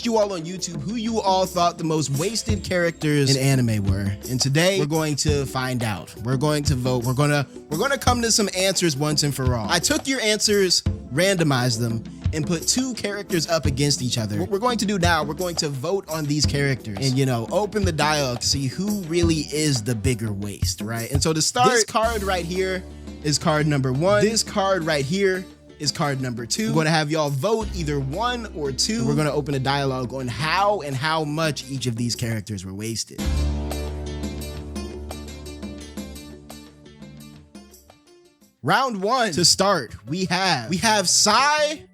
you all on YouTube who you all thought the most wasted characters in anime were. And today we're going to find out. We're going to vote. We're gonna come to some answers once and for all. I took your answers, randomized them, and put two characters up against each other. What we're going to do now, we're going to vote on these characters and, you know, open the dialogue to see who really is the bigger waste, right? And so to start, this card right here is card number 1. This card right here is card number 2. We're going to have y'all vote either 1 or 2. We're going to open a dialogue on how and how much each of these characters were wasted. Round 1 to start, we have 𝙏𝙖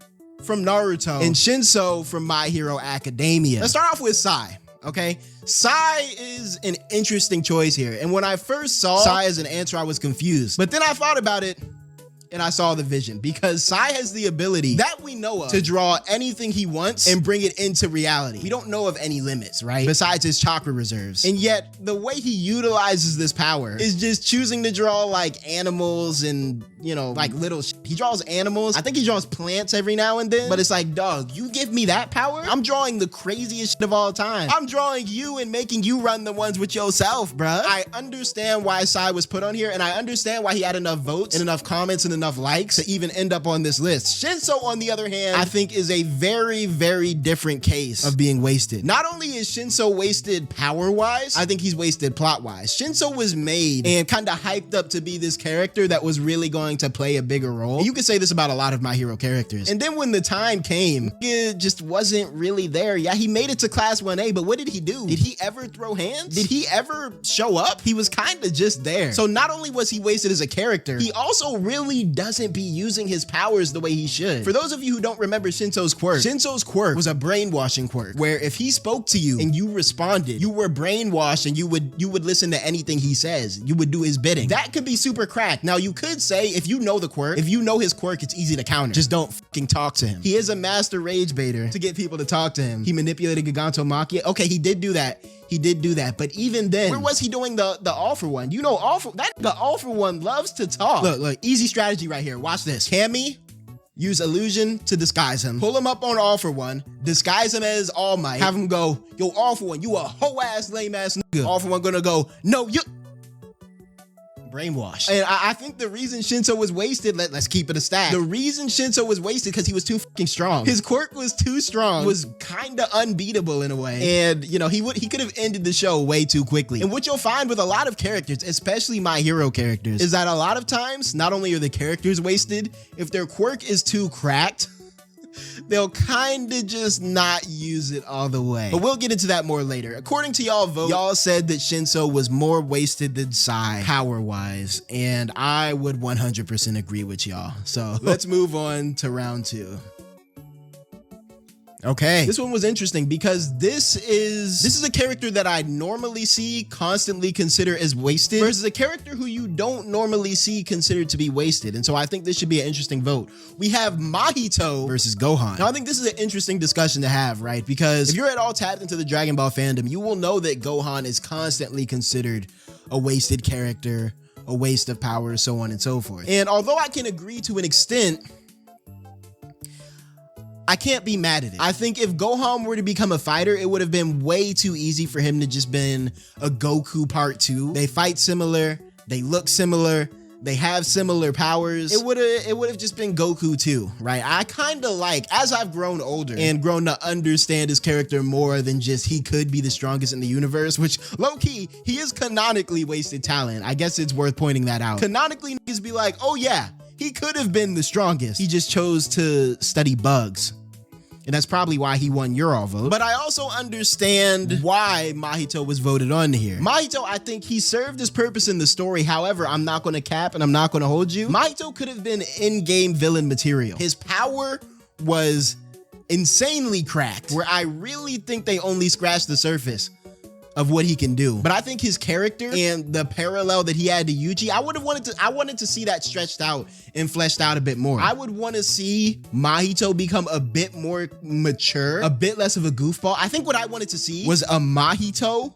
from Naruto and Shinso from My Hero Academia. Let's start off with 𝙏𝙖, okay? 𝙏𝙖 is an interesting choice here. And when I first saw 𝙏𝙖 as an answer, I was confused. But then I thought about it and I saw the vision, because 𝙏𝙖 has the ability that we know of to draw anything he wants and bring it into reality. We don't know of any limits, right? Besides his chakra reserves. And yet the way he utilizes this power is just choosing to draw like animals and, you know, like little he draws animals. I think he draws plants every now and then, but it's like, dog, you give me that power? I'm drawing the craziest shit of all time. I'm drawing you and making you run the ones with yourself, bruh. I understand why 𝙏𝙖 was put on here, and I understand why he had enough votes and enough comments and enough likes to even end up on this list. Shinso, on the other hand, I think is a very, very different case of being wasted. Not only is Shinso wasted power-wise, I think he's wasted plot-wise. Shinso was made and kind of hyped up to be this character that was really going to play a bigger role. And you can say this about a lot of My Hero characters. And then when the time came, it just wasn't really there. Yeah, he made it to Class 1A, but what did he do? Did he ever throw hands? Did he ever show up? He was kind of just there. So not only was he wasted as a character, he also really doesn't be using his powers the way he should. For those of you who don't remember Shinso's quirk was a brainwashing quirk, where if he spoke to you and you responded, you were brainwashed and you would listen to anything he says. You would do his bidding. That could be super cracked. Now you could say, if you know the quirk, if you know his quirk, it's easy to counter. Just don't fucking talk to him. He is a master rage baiter to get people to talk to him. He manipulated Giganto Machia. Okay, he did do that. He did do that. But even then, where was he doing the all for one? You know, the all for one loves to talk. Look, easy strategy right here. Watch this. Cammy, use illusion to disguise him. Pull him up on all for one, disguise him as All Might, have him go, yo, all for one, you a hoe ass, lame ass nigga. All for one gonna go, no, you brainwashed. And I think the reason Shinso was wasted, let's keep it a stack. The reason Shinso was wasted because he was too fucking strong. His quirk was too strong, was kind of unbeatable in a way. And you know, he could have ended the show way too quickly. And what you'll find with a lot of characters, especially My Hero characters, is that a lot of times, not only are the characters wasted, if their quirk is too cracked, they'll kind of just not use it all the way. But we'll get into that more later. According to y'all vote, y'all said that Shinso was more wasted than 𝙏𝙖 power-wise, and I would 100% agree with y'all. So let's move on to round 2. Okay, this one was interesting because this is a character that I normally see constantly consider as wasted versus a character who you don't normally see considered to be wasted. And so I think this should be an interesting vote. We have Mahito versus Gohan. Now I think this is an interesting discussion to have, right? Because if you're at all tapped into the Dragon Ball fandom, you will know that Gohan is constantly considered a wasted character, a waste of power, so on and so forth. And although I can agree to an extent, I can't be mad at it. I think if Gohan were to become a fighter, it would have been way too easy for him to just been a Goku part 2. They fight similar, they look similar, they have similar powers. It would have just been Goku 2, right? I kind of like, as I've grown older and grown to understand his character more than just he could be the strongest in the universe, which low-key, he is canonically wasted talent. I guess it's worth pointing that out. Canonically, niggas be like, oh yeah, he could have been the strongest. He just chose to study bugs. And that's probably why he won your all vote. But I also understand why Mahito was voted on here. Mahito, I think he served his purpose in the story. However, I'm not going to cap and I'm not going to hold you. Mahito could have been in-game villain material. His power was insanely cracked, where I really think they only scratched the surface of what he can do. But I think his character and the parallel that he had to Yuji, I wanted to see that stretched out and fleshed out a bit more. I would want to see Mahito become a bit more mature, a bit less of a goofball. I think what I wanted to see was a Mahito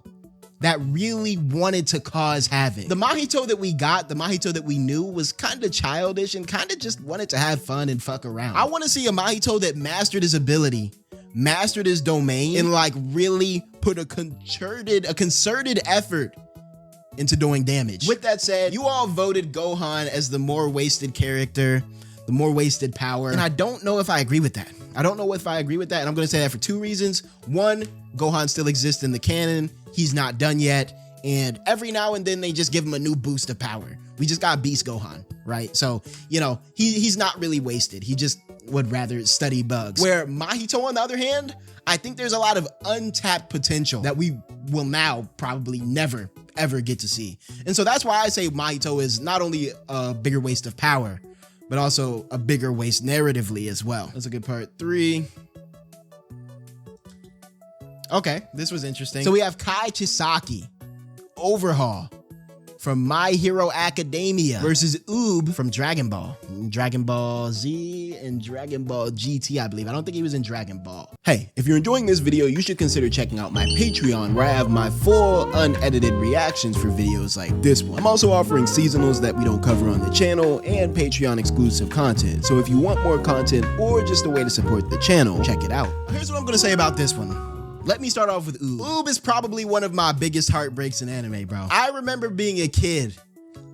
that really wanted to cause havoc. The Mahito that we got, the Mahito that we knew, was kind of childish and kind of just wanted to have fun and fuck around. I want to see a Mahito that mastered his ability, mastered his domain and like really put a concerted effort into doing damage. With that said, you all voted Gohan as the more wasted character, the more wasted power, and I don't know if I agree with that. I don't know if I agree with that, and I'm gonna say that for two reasons. One, Gohan still exists in the canon. He's not done yet, and every now and then they just give him a new boost of power. We just got Beast Gohan, right? So, you know, he's not really wasted. He just would rather study bugs. Where Mahito, on the other hand, I think there's a lot of untapped potential that we will now probably never, ever get to see. And so that's why I say Mahito is not only a bigger waste of power, but also a bigger waste narratively as well. Let's look at part 3. Okay, this was interesting. So we have Kai Chisaki, Overhaul from My Hero Academia versus 𝙏𝙏 from Dragon Ball, Dragon Ball Z and Dragon Ball GT, I believe. I don't think he was in Dragon Ball. Hey, if you're enjoying this video, you should consider checking out my Patreon, where I have my full unedited reactions for videos like this one. I'm also offering seasonals that we don't cover on the channel and Patreon exclusive content. So if you want more content or just a way to support the channel, check it out. Here's what I'm gonna say about this one. Let me start off with 𝙏𝙏. 𝙏𝙏 is probably one of my biggest heartbreaks in anime, bro. I remember being a kid,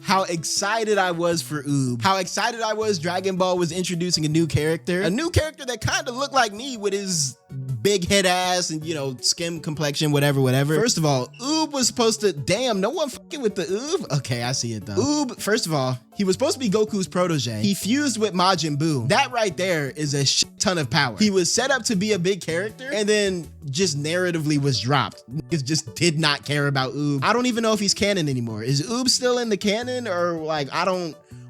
how excited I was for 𝙏𝙏, how excited I was Dragon Ball was introducing a new character that kind of looked like me with his big head ass and, you know, skin complexion, whatever. First of all, 𝙏𝙏 was supposed to, damn, no one fucking with the 𝙏𝙏? Okay, I see it though. 𝙏𝙏, first of all, he was supposed to be Goku's protege. He fused with Majin Buu. That right there is a shit ton of power. He was set up to be a big character and then just narratively was dropped. Niggas just did not care about 𝙏𝙏. I don't even know if he's canon anymore. Is 𝙏𝙏 still in the canon, or like,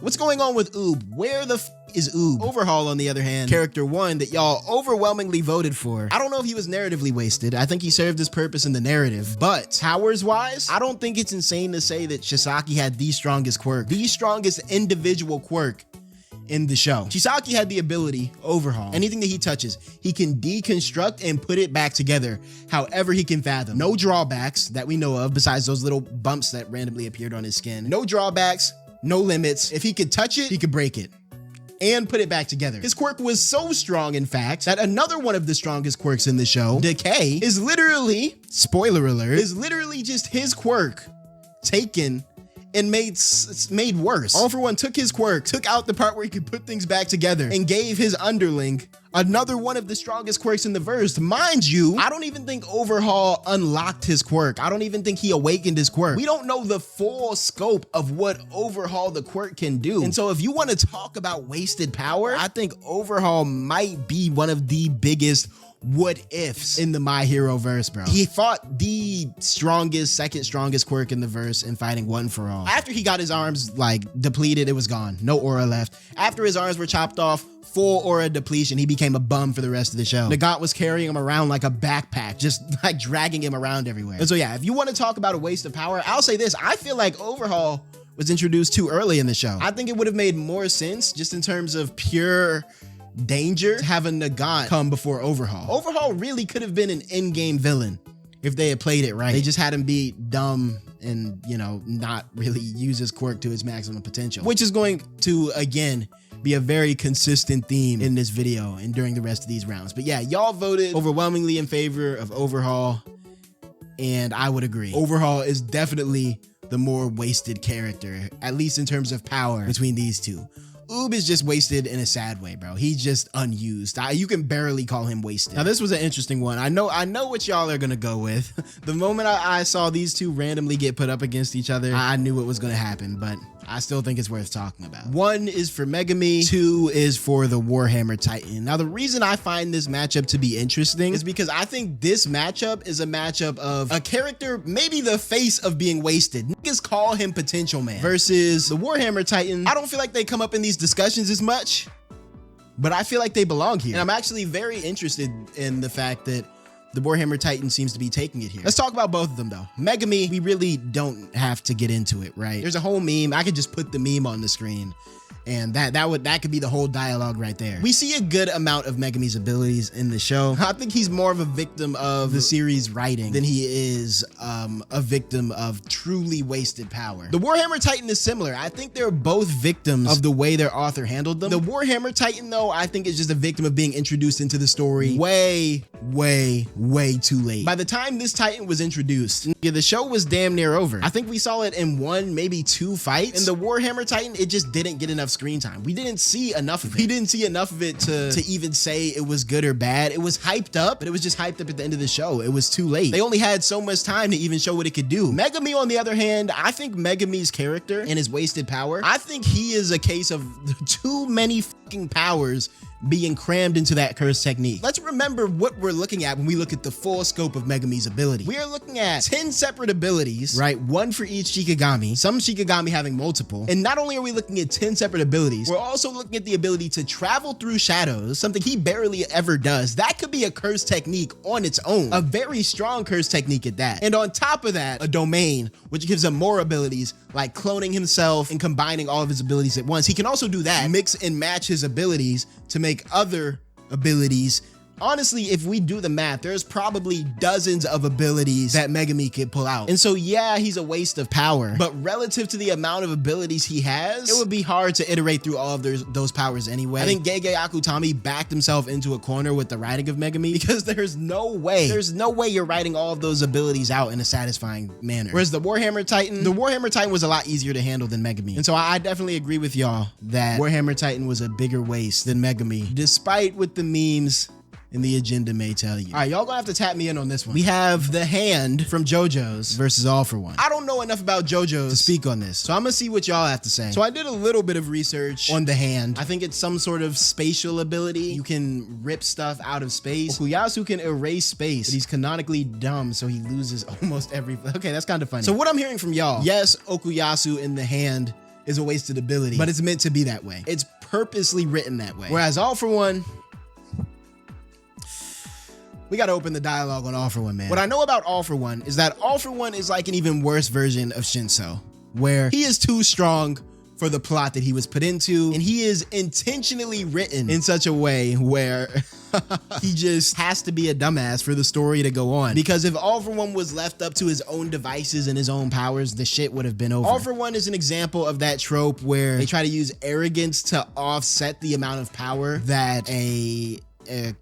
what's going on with 𝙏𝙏? Where the is 𝙏𝙏? Overhaul, on the other hand, character 1 that y'all overwhelmingly voted for. I don't know if he was narratively wasted. I think he served his purpose in the narrative, but powers wise, I don't think it's insane to say that Chisaki had the strongest quirk, the strongest individual quirk in the show. Chisaki had the ability, Overhaul, anything that he touches, he can deconstruct and put it back together however he can fathom. No drawbacks that we know of besides those little bumps that randomly appeared on his skin. No drawbacks, no limits. If he could touch it, he could break it and put it back together. His quirk was so strong, in fact, that another one of the strongest quirks in the show, 𝙏𝙖, is literally, spoiler alert, is literally just his quirk taken and made worse. All for One took his quirk, took out the part where he could put things back together, and gave his underling another one of the strongest quirks in the verse. Mind you, I don't even think Overhaul unlocked his quirk. I don't even think he awakened his quirk. We don't know the full scope of what Overhaul the quirk can do. And so if you want to talk about wasted power, I think Overhaul might be one of the biggest what ifs in the My Hero verse, bro. He fought the strongest, second strongest quirk in the verse in fighting One for All. After he got his arms like depleted, it was gone. No aura left. After his arms were chopped off, full aura depletion, he became a bum for the rest of the show. Nagant was carrying him around like a backpack, just like dragging him around everywhere. And so yeah, if you want to talk about a waste of power, I'll say this. I feel like Overhaul was introduced too early in the show. I think it would have made more sense just in terms of pure danger to have a Nagant come before Overhaul. Overhaul really could have been an in-game villain if they had played it right. They just had him be dumb and, you know, not really use his quirk to his maximum potential, which is going to, again, be a very consistent theme in this video and during the rest of these rounds. But yeah, y'all voted overwhelmingly in favor of Overhaul, and I would agree. Overhaul is definitely the more wasted character, at least in terms of power between these two. 𝙏𝙏 is just wasted in a sad way, bro. He's just unused. You can barely call him wasted. Now, this was an interesting one. I know what y'all are gonna go with. The moment I saw these two randomly get put up against each other, I knew what was gonna happen, but I still think it's worth talking about. 1 is for Megumi, 2 is for the Warhammer Titan. Now, the reason I find this matchup to be interesting is because I think this matchup is a matchup of a character, maybe the face of being wasted. Niggas call him Potential Man. Versus the Warhammer Titan. I don't feel like they come up in these discussions as much, but I feel like they belong here. And I'm actually very interested in the fact that the Warhammer Titan seems to be taking it here. Let's talk about both of them though. Megumi, we really don't have to get into it, right? There's a whole meme. I could just put the meme on the screen and that could be the whole dialogue right there. We see a good amount of Megumi's abilities in the show. I think he's more of a victim of the series writing than he is a victim of truly wasted power. The Warhammer Titan is similar. I think they're both victims of the way their author handled them. The Warhammer Titan though, I think is just a victim of being introduced into the story way way too late. By the time this Titan was introduced, the show was damn near over. I think we saw it in 1, maybe 2 fights. And the Warhammer Titan, it just didn't get enough screen time. We didn't see enough of it. We didn't see enough of it to even say it was good or bad. It was hyped up, but it was just hyped up at the end of the show. It was too late. They only had so much time to even show what it could do. Megumi, on the other hand, I think Megumi's character and his wasted power, I think he is a case of too many fucking powers being crammed into that curse technique. Let's remember what we're looking at when we look at the full scope of Megumi's ability. We are looking at 10 separate abilities, right? 1 for each Shikigami, some Shikigami having multiple. And not only are we looking at 10 separate abilities, we're also looking at the ability to travel through shadows, something he barely ever does. That could be a curse technique on its own, a very strong curse technique at that. And on top of that, a domain, which gives him more abilities like cloning himself and combining all of his abilities at once. He can also do that, mix and match his abilities to make other abilities. Honestly, if we do the math, there's probably dozens of abilities that Megumi could pull out. And so, yeah, he's a waste of power, but relative to the amount of abilities he has, it would be hard to iterate through all of those powers anyway. I think 𝙏𝙖𝙡 Akutami backed himself into a corner with the writing of Megumi, because there's no way you're writing all of those abilities out in a satisfying manner. Whereas the Warhammer Titan was a lot easier to handle than Megumi. And so I definitely agree with y'all that Warhammer Titan was a bigger waste than Megumi, despite what the memes and the agenda may tell you. All right, y'all gonna have to tap me in on this one. We have the Hand from JoJo's versus All for One. I don't know enough about JoJo's to speak on this, so I'm gonna see what y'all have to say. So I did a little bit of research on the Hand. I think it's some sort of spatial ability. You can rip stuff out of space. Okuyasu can erase space, but he's canonically dumb, so he loses almost every... Okay, that's kind of funny. So what I'm hearing from y'all, yes, Okuyasu in the Hand is a wasted ability, but it's meant to be that way. It's purposely written that way. Whereas All for One, we got to open the dialogue on All for One, man. What I know about All for One is that All for One is like an even worse version of Shinso, where he is too strong for the plot that he was put into, and he is intentionally written in such a way where he just has to be a dumbass for the story to go on. Because if All for One was left up to his own devices and his own powers, the shit would have been over. All for One is an example of that trope where they try to use arrogance to offset the amount of power that a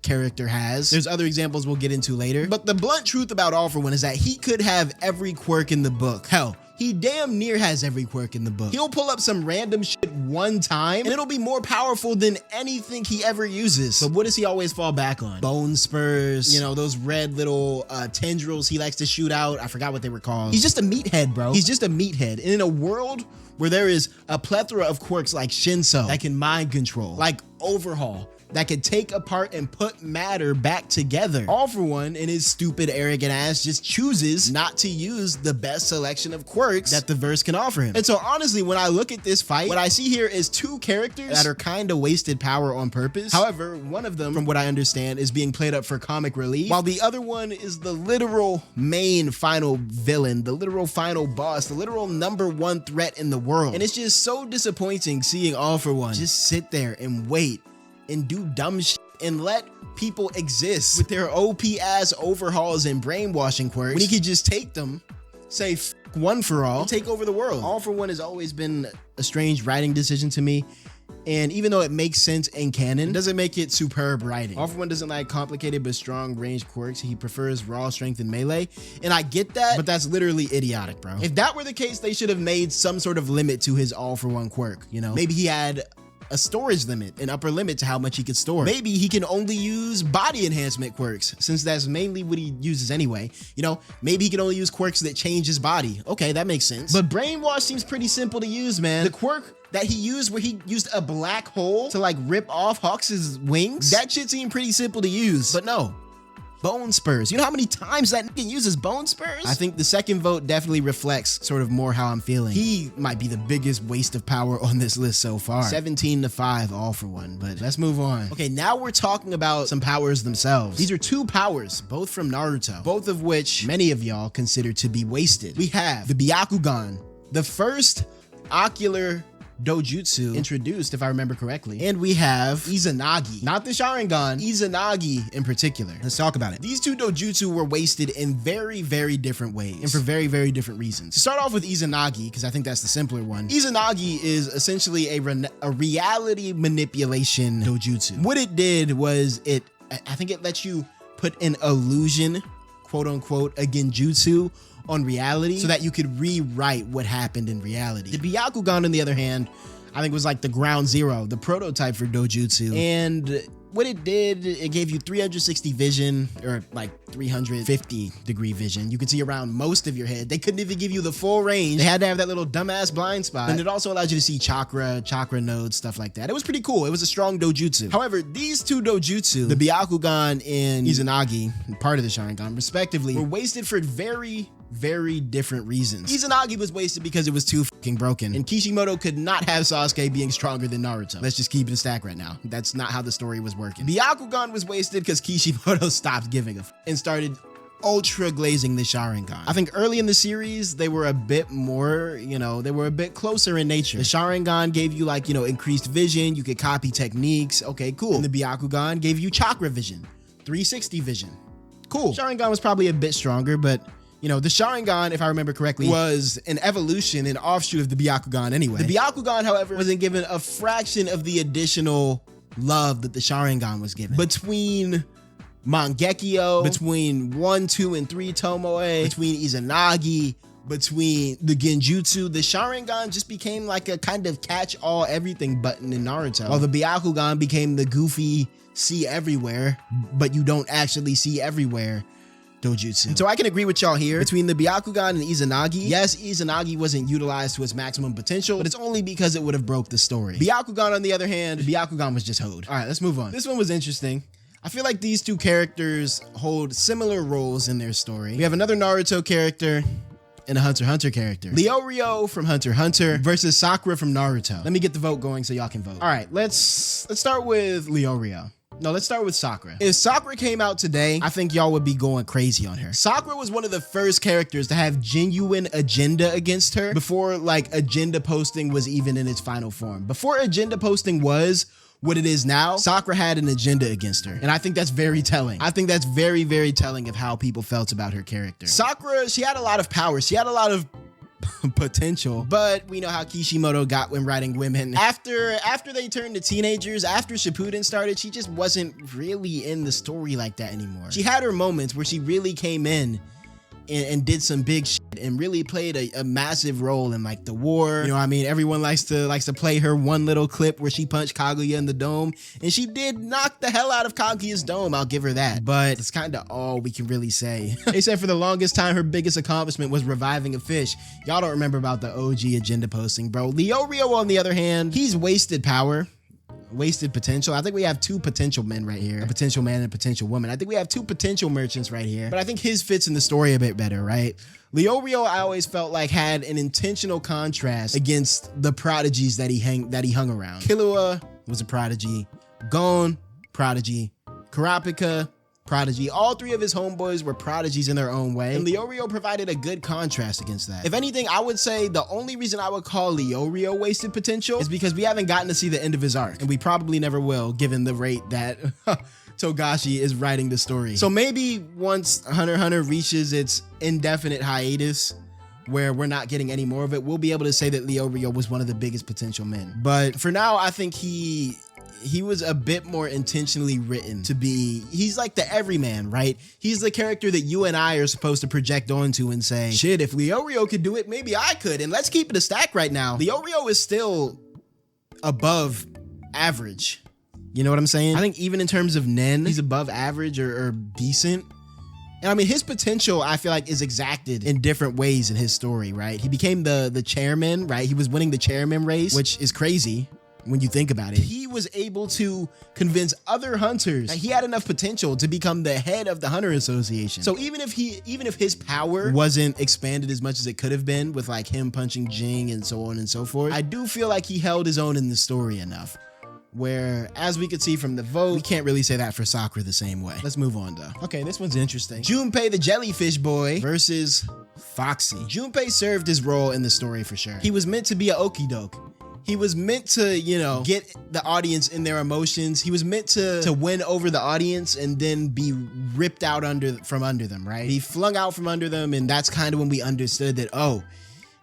character has. There's other examples we'll get into later, but the blunt truth about All for One is that he could have every quirk in the book. Hell, he damn near has every quirk in the book. He'll pull up some random shit one time and it'll be more powerful than anything he ever uses. But what does he always fall back on? Bone spurs, you know, those red little tendrils he likes to shoot out. I forgot what they were called. He's just a meathead, bro. He's just a meathead. And in a world where there is a plethora of quirks like Shinso that can mind control, like Overhaul, that could take apart and put matter back together, All for One and his stupid arrogant ass just chooses not to use the best selection of quirks that the verse can offer him. And so honestly, when I look at this fight, what I see here is 2 characters that are kind of wasted power on purpose. However, one of them, from what I understand, is being played up for comic relief, while the other one is the literal main final villain, the literal final boss, the literal #1 threat in the world. And it's just so disappointing seeing All for One just sit there and wait and do dumb shit and let people exist with their OP ass overhauls and brainwashing quirks when he could just take them, say F one for all, and take over the world. All for One has always been a strange writing decision to me, and even though it makes sense in canon, it doesn't make it superb writing. All for One doesn't like complicated but strong ranged quirks. He prefers raw strength and melee, and I get that, but that's literally idiotic, bro. If that were the case, they should have made some sort of limit to his All for One quirk, you know? Maybe he had a storage limit, an upper limit to how much he could store. Maybe he can only use body enhancement quirks, since that's mainly what he uses anyway. You know, maybe he can only use quirks that change his body. Okay, that makes sense. But brainwash seems pretty simple to use, man. The quirk that he used where he used a black hole to like rip off Hawks' wings, that shit seemed pretty simple to use, but no. Bone spurs. You know how many times that nigga uses bone spurs? I think the second vote definitely reflects sort of more how I'm feeling. He might be the biggest waste of power on this list so far. 17-5, All for One, but let's move on. Okay, now we're talking about some powers themselves. These are 2 powers, both from Naruto, both of which many of y'all consider to be wasted. We have the Byakugan, the first ocular dojutsu introduced, if I remember correctly. And we have Izanagi, not the Sharingan, Izanagi in particular. Let's talk about it. These 2 dojutsu were wasted in very, very different ways and for very, very different reasons. To start off with Izanagi, because I think that's the simpler one. Izanagi is essentially a reality manipulation dojutsu. What it did was I think it lets you put an illusion, quote unquote, a genjutsu on reality so that you could rewrite what happened in reality. The Byakugan, on the other hand, I think was like the ground zero, the prototype for dojutsu. And what it did, it gave you 360 vision, or like 350 degree vision. You could see around most of your head. They couldn't even give you the full range. They had to have that little dumbass blind spot. And it also allowed you to see chakra nodes, stuff like that. It was pretty cool. It was a strong dojutsu. However, these two dojutsu, the Byakugan and Izanagi, part of the Sharingan respectively, were wasted for very different reasons. Izanagi was wasted because it was too fucking broken, and Kishimoto could not have Sasuke being stronger than Naruto. Let's just keep it a stack right now. That's not how the story was working. Byakugan was wasted because Kishimoto stopped giving a and started ultra glazing the Sharingan. I think early in the series, they were a bit more, they were a bit closer in nature. The Sharingan gave you like, increased vision. You could copy techniques. Okay, cool. And the Byakugan gave you chakra vision, 360 vision. Cool. Sharingan was probably a bit stronger, but the Sharingan, if I remember correctly, was an evolution, an offshoot of the Byakugan anyway. The Byakugan, however, wasn't given a fraction of the additional love that the Sharingan was given. Between Mangekyo, between 1, 2, and 3 Tomoe, between Izanagi, between the Genjutsu, the Sharingan just became like a kind of catch-all everything button in Naruto, while the Byakugan became the goofy see everywhere, but you don't actually see everywhere dojutsu. And so I can agree with y'all here. Between the Byakugan and Izanagi, yes, Izanagi wasn't utilized to its maximum potential, but it's only because it would have broke the story. Byakugan, on the other hand, Byakugan was just hoed. All right, let's move on. This one was interesting. I feel like these two characters hold similar roles in their story. We have another Naruto character and a Hunter x Hunter character. Leorio from Hunter x Hunter versus Sakura from Naruto. Let me get the vote going so y'all can vote. All right, let's start with Leorio. No, let's start with Sakura. If Sakura came out today, I think y'all would be going crazy on her. Sakura was one of the first characters to have genuine agenda against her before like agenda posting was even in its final form. Before agenda posting was what it is now, Sakura had an agenda against her. And I think that's very telling. I think that's very telling of how people felt about her character. Sakura, she had a lot of power. She had a lot of potential, but we know how Kishimoto got when writing women. After they turned to teenagers, after Shippuden started, she just wasn't really in the story like that anymore. She had her moments where she really came in and did some big shit and really played a massive role in like the war. Everyone likes to play her one little clip where she punched Kaguya in the dome, and she did knock the hell out of Kaguya's dome. I'll give her that, but it's kind of all we can really say. They said for the longest time her biggest accomplishment was reviving a fish. Y'all don't remember about the OG agenda posting, bro. Leorio, on the other hand, he's wasted power, wasted potential. I think we have two potential men right here, a potential man and a potential woman. I think we have two potential merchants right here, but I think his fits in the story a bit better, right? Leorio, I always felt like had an intentional contrast against the prodigies that he hung around. Killua was a prodigy, Gon, prodigy, Kurapika, prodigy. All three of his homeboys were prodigies in their own way, and Leorio provided a good contrast against that. If anything, I would say the only reason I would call Leorio wasted potential is because we haven't gotten to see the end of his arc, and we probably never will, given the rate that Togashi is writing the story. So maybe once Hunter x Hunter reaches its indefinite hiatus, where we're not getting any more of it, we'll be able to say that Leorio was one of the biggest potential men. But for now, I think he was a bit more intentionally written to be, he's like the everyman, right? He's the character that you and I are supposed to project onto and say, shit, if Leorio could do it, maybe I could. And let's keep it a stack right now. Leorio is still above average. You know what I'm saying? I think even in terms of Nen, he's above average or decent. And I mean, his potential, I feel like, is exacted in different ways in his story, right? He became the chairman, right? He was winning the chairman race, which is crazy when you think about it. He was able to convince other hunters that he had enough potential to become the head of the Hunter Association. So even if his power wasn't expanded as much as it could have been with like him punching Jing and so on and so forth, I do feel like he held his own in the story enough, where, as we could see from the vote, we can't really say that for Sakura the same way. Let's move on though. Okay, this one's interesting. Junpei the jellyfish boy versus Foxy. Junpei served his role in the story for sure. He was meant to be a okidoke. He was meant to, get the audience in their emotions. He was meant to win over the audience and then be ripped out from under them, right? Be flung out from under them, and that's kind of when we understood that, oh,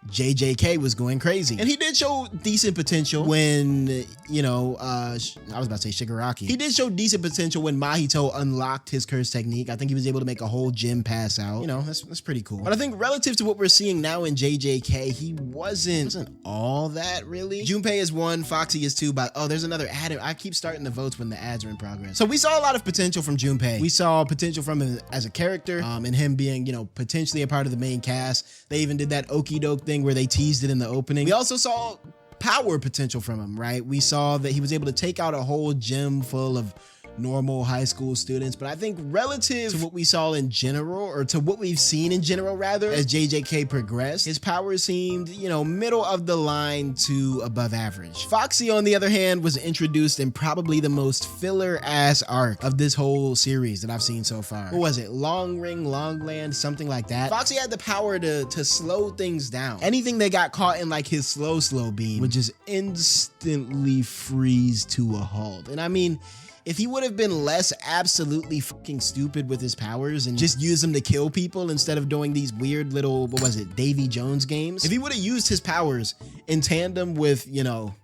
JJK was going crazy. And he did show decent potential when, you know, I was about to say Shigaraki. He did show decent potential when Mahito unlocked his curse technique. I think he was able to make a whole gym pass out. You know, that's pretty cool. But I think relative to what we're seeing now in JJK, he wasn't all that really. Junpei is 1, Foxy is 2, but there's another ad. I keep starting the votes when the ads are in progress. So we saw a lot of potential from Junpei. We saw potential from him as a character, and him being, you know, potentially a part of the main cast. They even did that okie doke thing where they teased it in the opening. We also saw power potential from him, right? We saw that he was able to take out a whole gym full of normal high school students. But I think relative to what we saw in general, or to what we've seen in general rather, as JJK progressed, his powers seemed, you know, middle of the line to above average. Foxy, on the other hand, was introduced in probably the most filler ass arc of this whole series that I've seen so far. What was it? Long Ring, Long Land, something like that. Foxy had the power to slow things down. Anything that got caught in like his slow beam would just instantly freeze to a halt. And I mean, if he would have been less absolutely fucking stupid with his powers and just used them to kill people instead of doing these weird little, what was it, Davy Jones games? If he would have used his powers in tandem with, you know,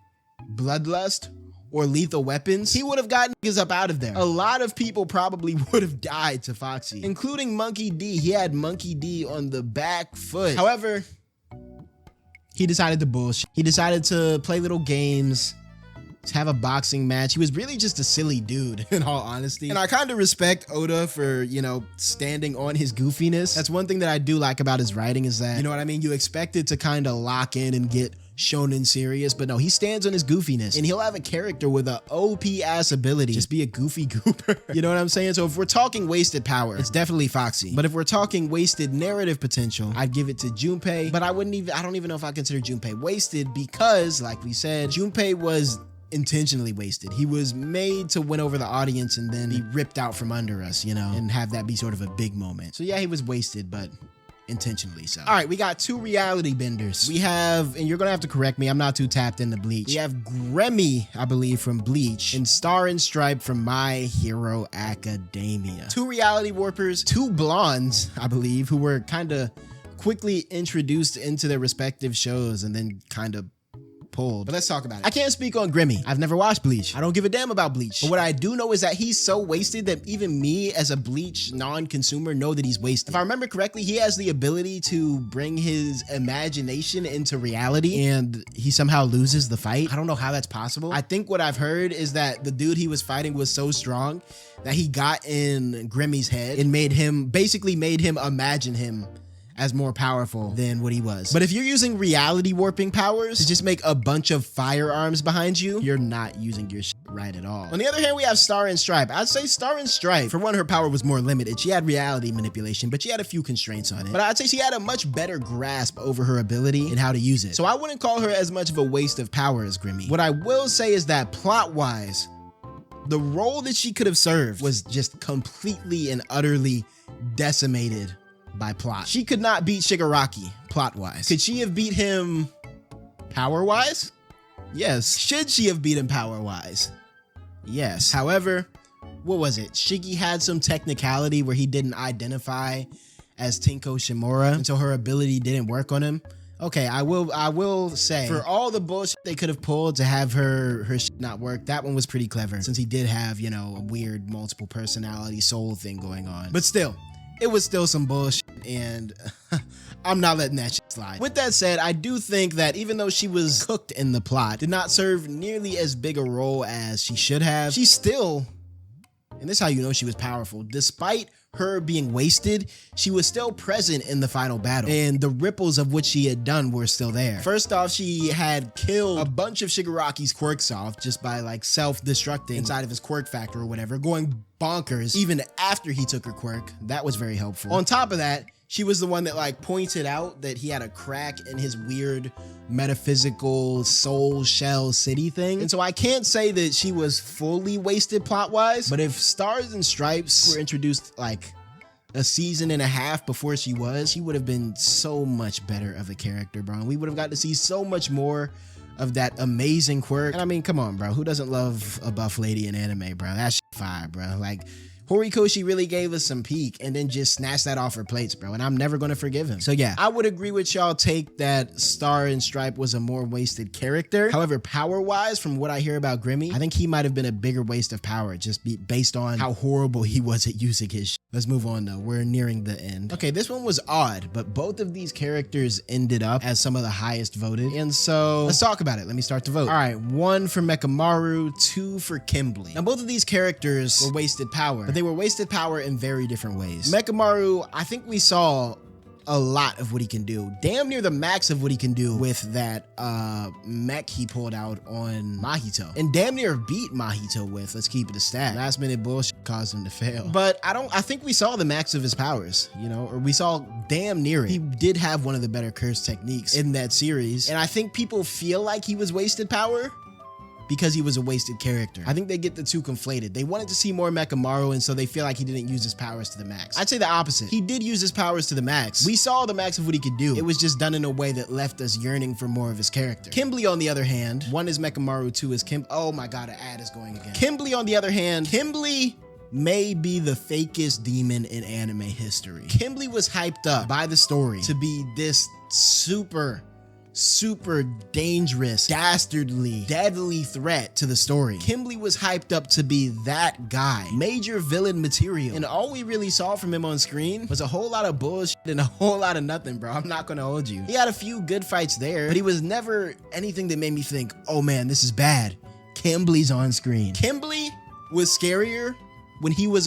Bloodlust or Lethal Weapons, he would have gotten niggas up out of there. A lot of people probably would have died to Foxy, including Monkey D. He had Monkey D on the back foot. However, he decided to bullshit. He decided to play little games, to have a boxing match. He was really just a silly dude, in all honesty. And I kind of respect Oda for, you know, standing on his goofiness. That's one thing that I do like about his writing, is that, you know what I mean? You expect it to kind of lock in and get shonen serious, but no, he stands on his goofiness, and he'll have a character with a OP ass ability just be a goofy goober. You know what I'm saying? So if we're talking wasted power, it's definitely Foxy. But if we're talking wasted narrative potential, I'd give it to Junpei. But I don't even know if I consider Junpei wasted, because like we said, Junpei was intentionally wasted. He was made to win over the audience and then be ripped out from under us, you know, and have that be sort of a big moment. So yeah, he was wasted, but intentionally so. All right, we got 2 reality benders. We have, and you're gonna have to correct me, I'm not too tapped into Bleach. We have Gremmy, I believe, from Bleach, and Star and Stripe from My Hero Academia. 2 reality warpers, 2 blondes, I believe, who were kind of quickly introduced into their respective shows and then kind of pulled. But let's talk about it. I can't speak on Gremmy. I've never watched Bleach. I don't give a damn about Bleach. But what I do know is that he's so wasted that even me as a Bleach non-consumer know that he's wasted. If I remember correctly, he has the ability to bring his imagination into reality and he somehow loses the fight. I don't know how that's possible. I think what I've heard is that the dude he was fighting was so strong that he got in Gremmy's head and basically made him imagine him as more powerful than what he was. But if you're using reality warping powers to just make a bunch of firearms behind you, you're not using your shit right at all. On the other hand, we have Star and Stripe. I'd say Star and Stripe, for one, her power was more limited. She had reality manipulation, but she had a few constraints on it. But I'd say she had a much better grasp over her ability and how to use it. So I wouldn't call her as much of a waste of power as Gremmy. What I will say is that plot-wise, the role that she could have served was just completely and utterly decimated by plot. She could not beat Shigaraki plot-wise. Could she have beat him power-wise? Yes. Should she have beat him power-wise? Yes. However, what was it? Shiggy had some technicality where he didn't identify as Tinko Shimura, and so her ability didn't work on him. Okay, I will say, for all the bullshit they could have pulled to have her shit not work, that one was pretty clever, since he did have, you know, a weird multiple personality soul thing going on. But still, it was still some bullshit, and I'm not letting that shit slide. With that said, I do think that even though she was cooked in the plot, did not serve nearly as big a role as she should have, she still, and this is how you know she was powerful, despite her being wasted, she was still present in the final battle, and the ripples of what she had done were still there. First off, she had killed a bunch of Shigaraki's quirks off just by like self-destructing inside of his quirk factor or whatever, going bonkers even after he took her quirk. That was very helpful. On top of that, she was the one that like pointed out that he had a crack in his weird metaphysical soul shell city thing. And so I can't say that she was fully wasted plot wise, but if Stars and Stripes were introduced like a season and a half before she would have been so much better of a character, bro. And we would have got to see so much more of that amazing quirk. And I mean, come on, bro. Who doesn't love a buff lady in anime, bro? That's fire, bro. Like, Horikoshi really gave us some peak and then just snatched that off her plates, bro. And I'm never going to forgive him. So yeah, I would agree with y'all take that Star and Stripe was a more wasted character. However, power-wise, from what I hear about Gremmy, I think he might have been a bigger waste of power just based on how horrible he was at using his shit. Let's move on though. We're nearing the end. Okay, this one was odd, but both of these characters ended up as some of the highest voted. And so let's talk about it. Let me start the vote. All right, 1 for Mechamaru, 2 for Kimblee. Now, both of these characters were wasted power, but they were wasted power in very different ways. Mechamaru, I think we saw a lot of what he can do. Damn near the max of what he can do with that mech he pulled out on Mahito. And damn near beat Mahito with, let's keep it a stat. Last minute bullshit caused him to fail. But I think we saw the max of his powers, you know, or we saw damn near it. He did have one of the better curse techniques in that series. And I think people feel like he was wasted power because he was a wasted character. I think they get the two conflated. They wanted to see more Mechamaru, and so they feel like he didn't use his powers to the max. I'd say the opposite. He did use his powers to the max. We saw the max of what he could do. It was just done in a way that left us yearning for more of his character. Kimblee, on the other hand, 1 is Mechamaru, 2 is oh my god, an ad is going again. Kimblee, on the other hand, Kimblee may be the fakest demon in anime history. Kimblee was hyped up by the story to be this super dangerous, dastardly, deadly threat to the story. Kimblee was hyped up to be that guy, major villain material, and all we really saw from him on screen was a whole lot of bullshit and a whole lot of nothing, bro. I'm not gonna hold you. He had a few good fights there, but he was never anything that made me think, oh man, this is bad. Kimblee's on screen. Kimblee was scarier when he was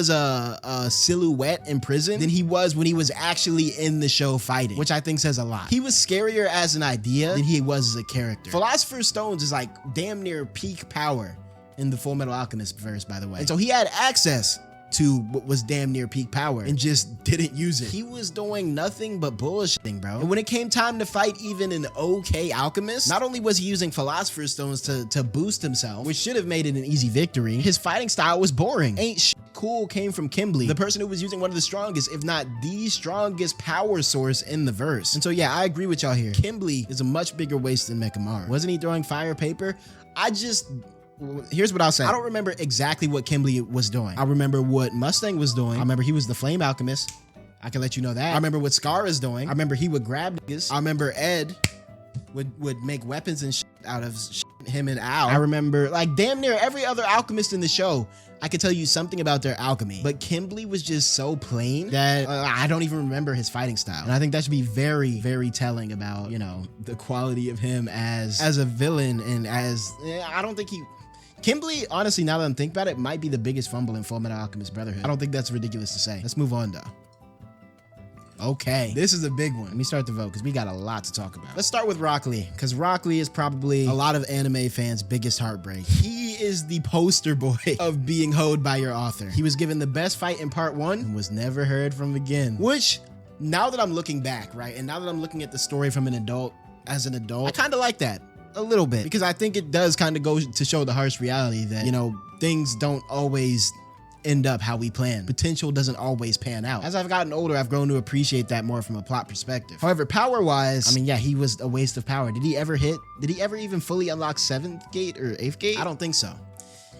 a silhouette in prison than he was when he was actually in the show fighting, which I think says a lot. He was scarier as an idea than he was as a character. Philosopher's Stones is like damn near peak power in the Full Metal Alchemist verse, by the way. And so he had access to what was damn near peak power and just didn't use it. He was doing nothing but bullshitting, bro. And when it came time to fight even an okay alchemist, not only was he using Philosopher's Stones to boost himself, which should have made it an easy victory, his fighting style was boring. Ain't shit cool came from Kimblee, the person who was using one of the strongest, if not the strongest power source in the verse. And so yeah, I agree with y'all here. Kimblee is a much bigger waste than Mechamaru. Wasn't he throwing fire paper? Here's what I'll say. I don't remember exactly what Kimblee was doing. I remember what Mustang was doing. I remember he was the flame alchemist. I can let you know that. I remember what Scar is doing. I remember he would grab niggas. I remember Ed would make weapons and shit out of him and Al. I remember like damn near every other alchemist in the show. I could tell you something about their alchemy, but Kimblee was just so plain that I don't even remember his fighting style. And I think that should be very, very telling about, you know, the quality of him as a villain and I don't think Kimblee, honestly, now that I'm thinking about it, might be the biggest fumble in Full Metal Alchemist Brotherhood. I don't think that's ridiculous to say. Let's move on though. Okay, this is a big one. Let me start the vote because we got a lot to talk about. Let's start with Rock Lee, because Rock Lee is probably a lot of anime fans' biggest heartbreak. He is the poster boy of being hoed by your author. He was given the best fight in part 1 and was never heard from again, which now that I'm looking back, right, and now that I'm looking at the story from an adult, I kind of like that a little bit, because I think it does kind of go to show the harsh reality that, you know, things don't always end up how we plan. Potential doesn't always pan out. As I've gotten older, I've grown to appreciate that more from a plot perspective. However, power-wise, I mean, yeah, he was a waste of power. Did he ever even fully unlock 7th gate or 8th gate? I don't think so.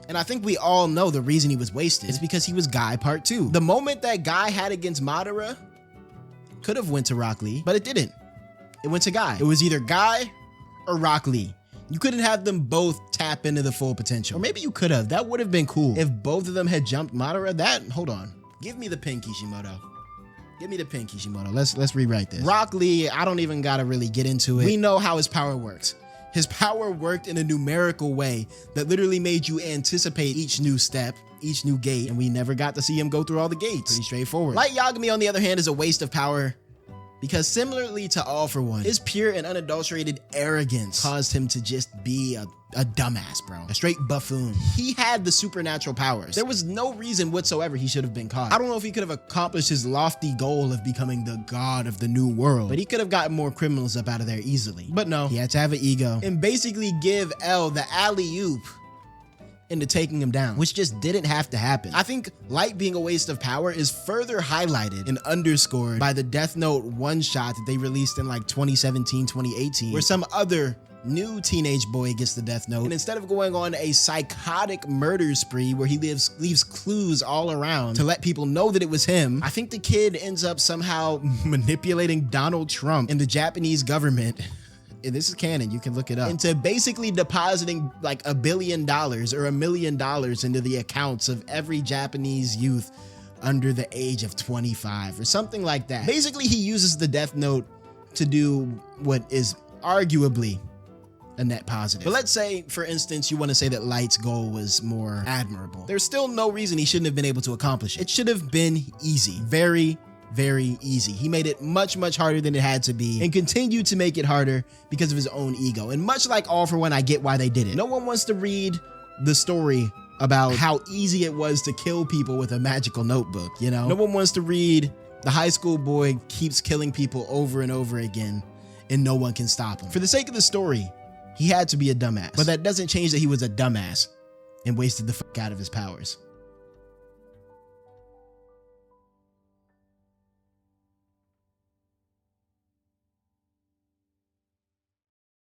And I think we all know the reason he was wasted is because he was Guy Part 2. The moment that Guy had against Madara could have went to Rock Lee, but it didn't. It went to Guy. It was either Guy or Rock Lee. You couldn't have them both tap into the full potential. Or maybe you could have. That would have been cool. If both of them had jumped Madara, hold on. Give me the pin, Kishimoto. Give me the pin, Kishimoto. Let's rewrite this. Rock Lee, I don't even gotta really get into it. We know how his power works. His power worked in a numerical way that literally made you anticipate each new step, each new gate, and we never got to see him go through all the gates. Pretty straightforward. Light Yagami, on the other hand, is a waste of power because similarly to All For One, his pure and unadulterated arrogance caused him to just be a dumbass, bro. A straight buffoon. He had the supernatural powers. There was no reason whatsoever he should have been caught. I don't know if he could have accomplished his lofty goal of becoming the god of the new world, but he could have gotten more criminals up out of there easily. But no, he had to have an ego and basically give L the alley-oop into taking him down, which just didn't have to happen. I think Light being a waste of power is further highlighted and underscored by the Death Note one-shot that they released in like 2017, 2018, where some other new teenage boy gets the death note, and instead of going on a psychotic murder spree where he leaves clues all around to let people know that it was him, I think the kid ends up somehow manipulating Donald Trump and the Japanese government. This is canon, you can look it up, into basically depositing like $1 billion or $1 million into the accounts of every Japanese youth under the age of 25 or something like that. Basically, he uses the death note to do what is arguably a net positive. But let's say, for instance, you want to say that Light's goal was more admirable. There's still no reason he shouldn't have been able to accomplish it. It should have been easy. Very, very easy. He made it much, much harder than it had to be and continued to make it harder because of his own ego. And much like All for One, I get why they did it. No one wants to read the story about how easy it was to kill people with a magical notebook, you know? No one wants to read the high school boy keeps killing people over and over again and no one can stop him. For the sake of the story, he had to be a dumbass. But that doesn't change that he was a dumbass and wasted the fuck out of his powers.